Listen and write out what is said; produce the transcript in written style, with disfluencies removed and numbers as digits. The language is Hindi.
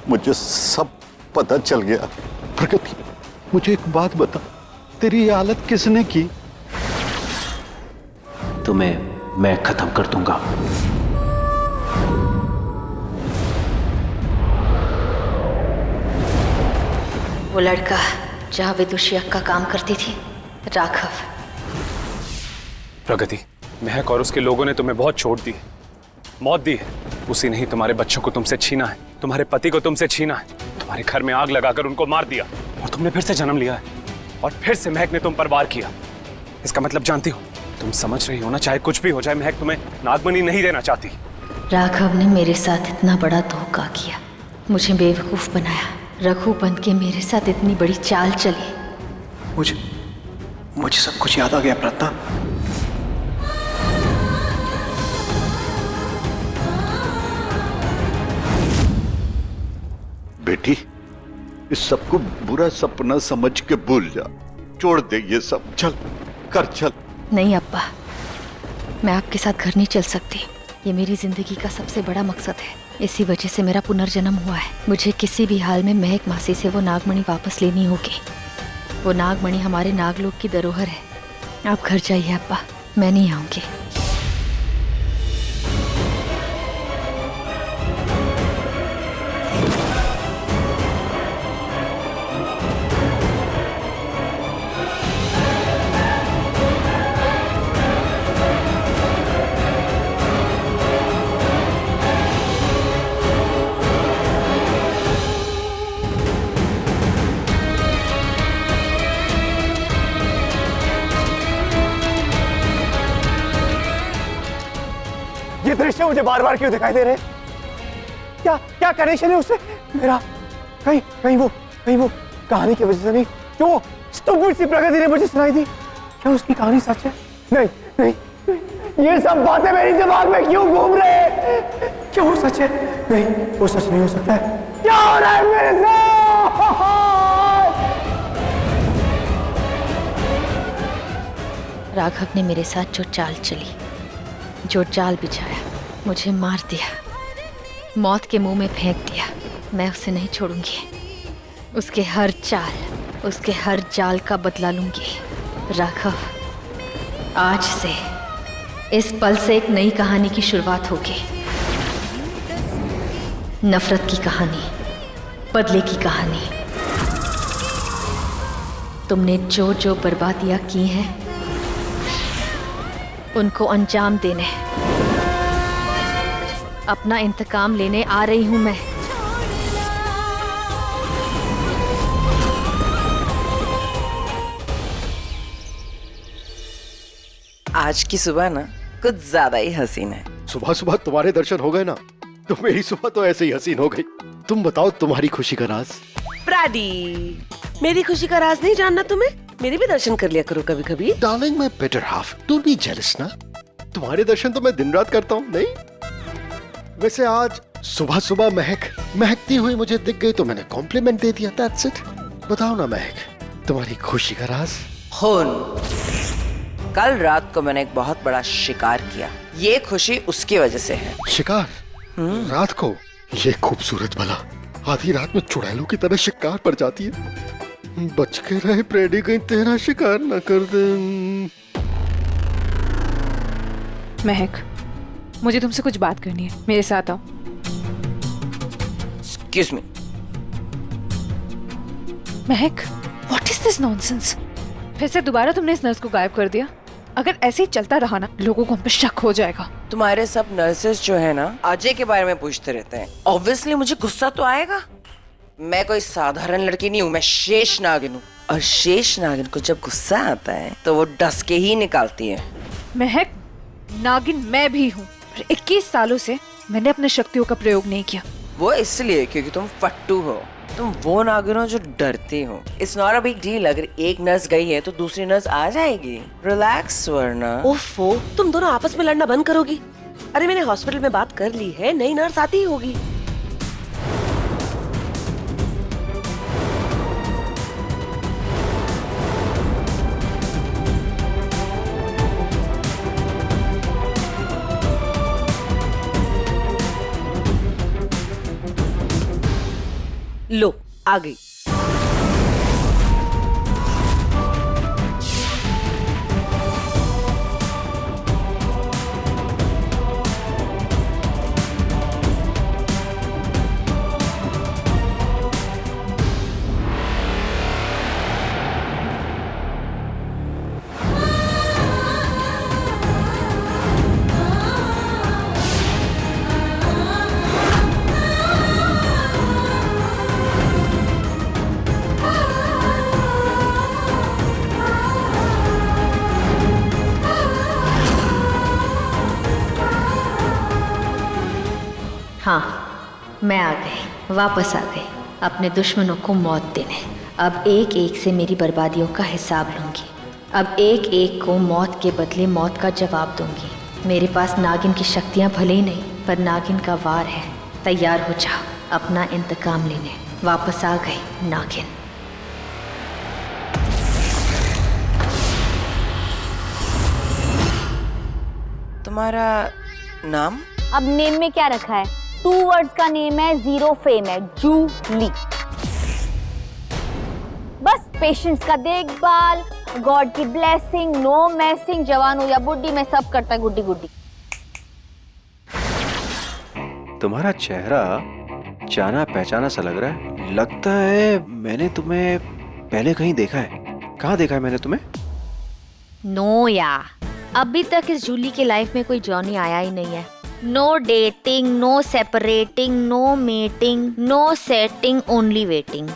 मुझे सब पता चल गया। प्रगति, मुझे एक बात बता, तेरी ये हालत किसने की? तुम्हें मैं खत्म कर दूंगा। वो लड़का जहां विदुषी अक्का काम करती थी, राघव। प्रगति, महक और उसके लोगों ने तुम्हें बहुत चोट दी, मौत दी है। उसी ने ही तुम्हारे बच्चों को तुमसे छीना है, तुम्हारे पति को तुमसे छीना है, तुम्हारे घर में आग लगाकर उनको मार दिया, और तुमने फिर से जन्म लिया है, और फिर से महक ने तुम पर वार किया। इसका मतलब जानती हो? तुम समझ रही हो ना, चाहे कुछ भी हो जाए, महक तुम्हें नागमणि नहीं देना चाहती। राघव ने मेरे साथ इतना बड़ा धोखा किया, मुझे बेवकूफ बनाया, रघु बन के मेरे साथ इतनी बड़ी चाल चली। मुझे सब कुछ याद आ गया प्रार्थना। बेटी, इस सबको बुरा सपना समझ के भूल जा, छोड़ दे ये सब, चल कर चल। नहीं अब्बा, मैं आपके साथ घर नहीं चल सकती। ये मेरी जिंदगी का सबसे बड़ा मकसद है, इसी वजह से मेरा पुनर्जन्म हुआ है। मुझे किसी भी हाल में महक मासी से वो नागमणि वापस लेनी होगी। वो नागमणि हमारे नागलोक की धरोहर है। आप घर जाइए अब्बा, मैं नहीं आऊंगी। ये दृश्य मुझे बार बार क्यों दिखाई दे रहे? क्या क्या कनेक्शन है उससे मेरा? कहीं वो कहानी की वजह से नहीं, जो स्टूपिड सी प्रगति ने मुझे सुनाई थी, क्या उसकी कहानी सच है? नहीं, ये सब बातें मेरे दिमाग में क्यों घूम रहे हैं? क्या वो सच है? नहीं, वो सच नहीं हो सकता है। क्या हो रहा है मेरे साथ? राघव ने मेरे साथ जो चाल चली, जो जाल बिछाया, मुझे मार दिया, मौत के मुंह में फेंक दिया, मैं उसे नहीं छोड़ूंगी। उसके हर चाल, उसके हर जाल का बदला लूंगी। राघव, आज से, इस पल से एक नई कहानी की शुरुआत होगी। नफरत की कहानी, बदले की कहानी। तुमने जो जो बर्बादियां की हैं, उनको अंजाम देने, अपना इंतकाम लेने आ रही हूं मैं। आज की सुबह ना कुछ ज्यादा ही हसीन है। सुबह सुबह तुम्हारे दर्शन हो गए ना, तो मेरी सुबह तो ऐसे ही हसीन हो गई। तुम बताओ तुम्हारी खुशी का राज। प्राडी, मेरी खुशी का राज नहीं जानना तुम्हें? मेरे भी दर्शन कर लिया करो कभी कभी। Darling, my better half, don't be jealous ना। तुम्हारे दर्शन तो मैं दिन रात करता हूँ। नहीं, वैसे आज सुबह सुबह महकती हुई मुझे दिख गई तो मैंने कॉम्प्लीमेंट दे दिया। That's it. बताओ ना महक, तुम्हारी खुशी का राज। खून। कल रात को मैंने एक बहुत बड़ा शिकार किया, ये खुशी उसकी वजह से है। शिकार? रात को? ये खूबसूरत भला आधी रात में चुड़ैलों की तरह शिकार पर जाती है। बच के रहे प्रेडी, कहीं तेरा शिकार न कर दे। महक, मुझे तुमसे कुछ बात करनी है, मेरे साथ आओ। Excuse me. Mahak, what is this nonsense? फिर से दोबारा तुमने इस नर्स को गायब कर दिया। अगर ऐसे ही चलता रहा ना, लोगों को हम पे शक हो जाएगा। तुम्हारे सब नर्सेस जो है ना, अजय के बारे में पूछते रहते हैं। ऑब्वियसली मुझे गुस्सा तो आएगा। मैं कोई साधारण लड़की नहीं हूँ, मैं शेष नागिन हूँ, और शेष नागिन को जब गुस्सा आता है तो वो डस के ही निकालती है। महक, नागिन मैं भी हूँ, पर 21 सालों से मैंने अपने शक्तियों का प्रयोग नहीं किया। वो इसलिए क्योंकि तुम फट्टू हो। तुम वो नागिन हो जो डरती हो। It's not a big deal, अगर एक नर्स गई है तो दूसरी नर्स आ जाएगी। रिलैक्स वरना। ओफो, तुम दोनों आपस में लड़ना बंद करोगी? अरे मैंने हॉस्पिटल में बात कर ली है, नई नर्स आती ही होगी। लो आ गई। हाँ, मैं आ गई, वापस आ गई अपने दुश्मनों को मौत देने। अब एक एक से मेरी बर्बादियों का हिसाब लूंगी। अब एक एक को मौत के बदले मौत का जवाब दूंगी। मेरे पास नागिन की शक्तियाँ भले ही नहीं, पर नागिन का वार है। तैयार हो जाओ अपना इंतकाम लेने। वापस आ गई नागिन। तुम्हारा नाम? अब नेम में क्या रखा है? 2 वर्ड्स का नेम है, 0 फेम है, जूली। बस पेशेंट्स का देखभाल, गॉड की ब्लेसिंग, नो मैसिंग, जवान हो या बुढ़ी मैं सब करता है गुड्डी गुड्डी। तुम्हारा चेहरा जाना पहचाना सा लग रहा है। लगता है मैंने तुम्हें पहले कहीं देखा है। कहाँ देखा है मैंने तुम्हें? नो यार, अभी तक इस जूली के लाइफ में कोई जॉनी आया ही नहीं है। No dating, no separating, no meeting, no setting, only waiting.